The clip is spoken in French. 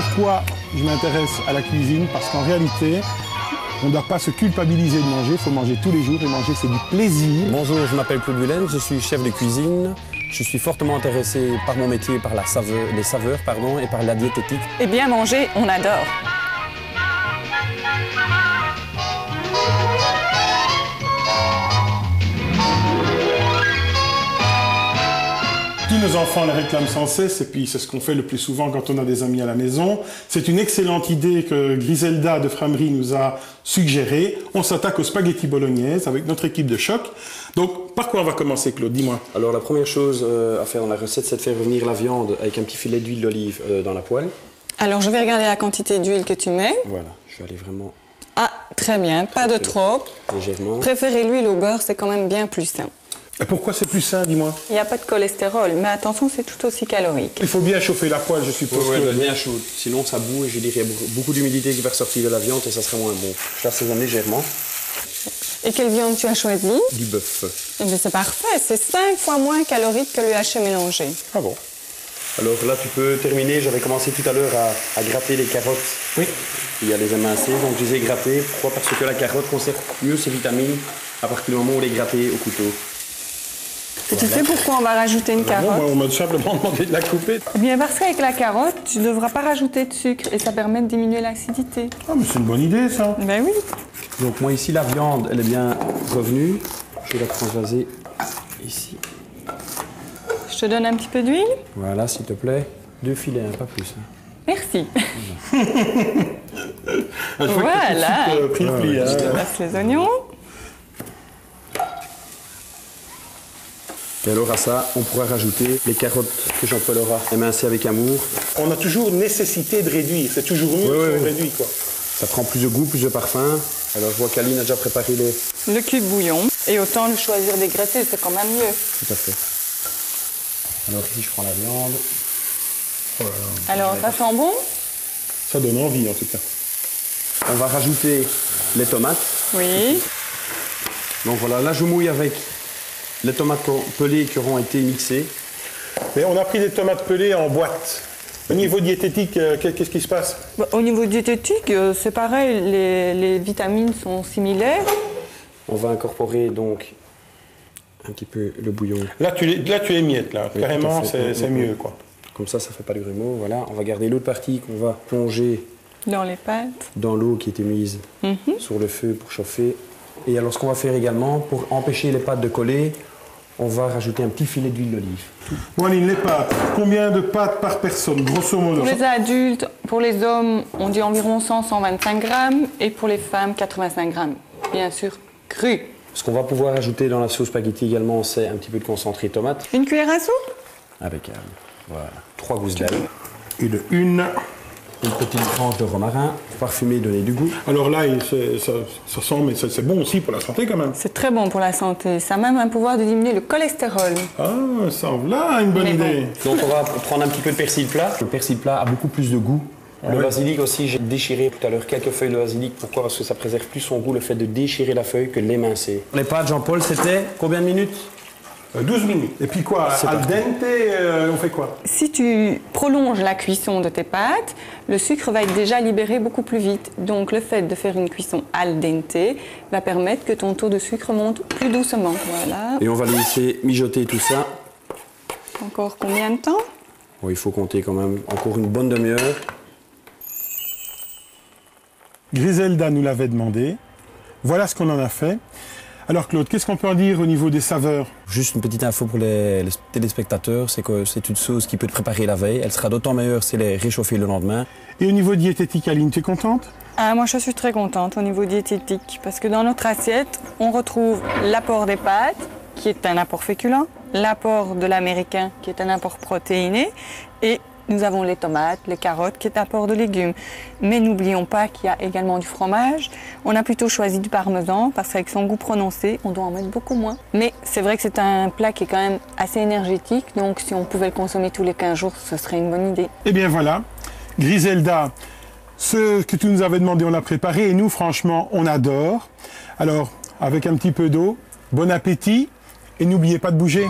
pourquoi je m'intéresse à la cuisine? Parce qu'en réalité, on ne doit pas se culpabiliser de manger, il faut manger tous les jours et manger c'est du plaisir. Bonjour, je m'appelle Claude Bullen, je suis chef de cuisine. Je suis fortement intéressé par mon métier, par les saveurs et par la diététique. Et bien manger, on adore. Tous nos enfants la réclament sans cesse et puis c'est ce qu'on fait le plus souvent quand on a des amis à la maison. C'est une excellente idée que Griselda de Frameries nous a suggérée. On s'attaque aux spaghettis bolognaise avec notre équipe de choc. Donc, par quoi on va commencer, Claude? Dis-moi. Alors, la première chose à faire dans la recette, c'est de faire revenir la viande avec un petit filet d'huile d'olive dans la poêle. Alors, je vais regarder la quantité d'huile que tu mets. Voilà, je vais aller vraiment... Ah, très bien, pas de trop. Légèrement. Préférez l'huile au beurre, c'est quand même bien plus sain. Et pourquoi c'est plus sain, dis-moi? Il n'y a pas de cholestérol, mais attention, c'est tout aussi calorique. Il faut bien chauffer la poêle, je suppose. Oui, bien chaude. Sinon, ça boue et je dirais beaucoup d'humidité qui va ressortir de la viande et ça sera moins bon. Je l'assaisonne légèrement. Et quelle viande tu as choisi? Du bœuf. Eh bien, c'est parfait, c'est 5 fois moins calorique que le haché mélangé. Ah bon? Alors là, tu peux terminer. J'avais commencé tout à l'heure à gratter les carottes. Oui. Et à les émincer. Donc, je les ai grattées. Pourquoi? Parce que la carotte conserve mieux ses vitamines à partir du moment où on les grattée au couteau. Et tu sais pourquoi on va rajouter une carotte? Moi, on m'a simplement demandé de la couper. Eh bien, parce qu'avec la carotte, tu ne devras pas rajouter de sucre et ça permet de diminuer l'acidité. Ah, mais c'est une bonne idée, ça. Ben oui. Donc, moi, ici, la viande, elle est bien revenue. Je vais la transvaser ici. Je te donne un petit peu d'huile? Voilà, s'il te plaît. 2 filets, pas plus. Merci. Voilà. Je te passe les oignons. Et alors à ça, on pourra rajouter les carottes que Jean-Paul aura émincées avec amour. On a toujours nécessité de réduire. C'est toujours mieux si on réduit, quoi. Ça prend plus de goût, plus de parfum. Alors je vois qu'Aline a déjà préparé le cube bouillon. Et autant le choisir dégraissé, c'est quand même mieux. Tout à fait. Alors ici, je prends la viande. Voilà. Alors, ça sent bon? Ça donne envie, en tout cas. On va rajouter les tomates. Oui. Donc voilà, là je mouille avec les tomates pelées qui auront été mixées. Mais on a pris des tomates pelées en boîte. Au niveau diététique, qu'est-ce qui se passe? Au niveau diététique, c'est pareil, les vitamines sont similaires. On va incorporer donc un petit peu le bouillon. Là, tu les miettes, là. Oui, carrément, c'est mieux, quoi. Comme ça fait pas de grumeaux. Voilà, on va garder l'autre partie qu'on va plonger dans les pâtes, dans l'eau qui était mise sur le feu pour chauffer. Et alors, ce qu'on va faire également, pour empêcher les pâtes de coller, on va rajouter un petit filet d'huile d'olive. Bon, Aline, les pâtes. Combien de pâtes par personne, grosso modo? Pour les adultes, pour les hommes, on dit environ 100-125 grammes. Et pour les femmes, 85 grammes. Bien sûr, cru. Ce qu'on va pouvoir ajouter dans la sauce spaghetti également, c'est un petit peu de concentré tomate. Une cuillère à soupe? Impeccable. Voilà. 3 gousses d'ail. Et de une petite tranche de romarin, parfumé, donner du goût. Alors là, ça sent, mais c'est bon aussi pour la santé quand même. C'est très bon pour la santé. Ça a même un pouvoir de diminuer le cholestérol. Ah, ça là, une bonne idée. Donc on va prendre un petit peu de persil plat. Le persil plat a beaucoup plus de goût. Le basilic aussi, j'ai déchiré tout à l'heure quelques feuilles de basilic. Pourquoi? Parce que ça préserve plus son goût, le fait de déchirer la feuille, que de l'émincer. Les pâtes, Jean-Paul, c'était combien de minutes? 12 minutes. Et puis quoi, al dente, on fait quoi? Si tu prolonges la cuisson de tes pâtes, le sucre va être déjà libéré beaucoup plus vite. Donc le fait de faire une cuisson al dente va permettre que ton taux de sucre monte plus doucement. Voilà. Et on va laisser mijoter tout ça. Encore combien de temps? Bon, il faut compter quand même encore une bonne demi-heure. Griselda nous l'avait demandé. Voilà ce qu'on en a fait. Alors Claude, qu'est-ce qu'on peut en dire au niveau des saveurs? Juste une petite info pour les téléspectateurs, c'est que c'est une sauce qui peut être préparée la veille. Elle sera d'autant meilleure si elle est réchauffée le lendemain. Et au niveau diététique, Aline, tu es contente? Moi, je suis très contente au niveau diététique parce que dans notre assiette, on retrouve l'apport des pâtes, qui est un apport féculent, l'apport de l'américain, qui est un apport protéiné, et nous avons les tomates, les carottes, qui est un apport de légumes. Mais n'oublions pas qu'il y a également du fromage. On a plutôt choisi du parmesan parce qu'avec son goût prononcé, on doit en mettre beaucoup moins. Mais c'est vrai que c'est un plat qui est quand même assez énergétique. Donc si on pouvait le consommer tous les 15 jours, ce serait une bonne idée. Eh bien voilà, Griselda, ce que tu nous avais demandé, on l'a préparé. Et nous, franchement, on adore. Alors, avec un petit peu d'eau, bon appétit. Et n'oubliez pas de bouger.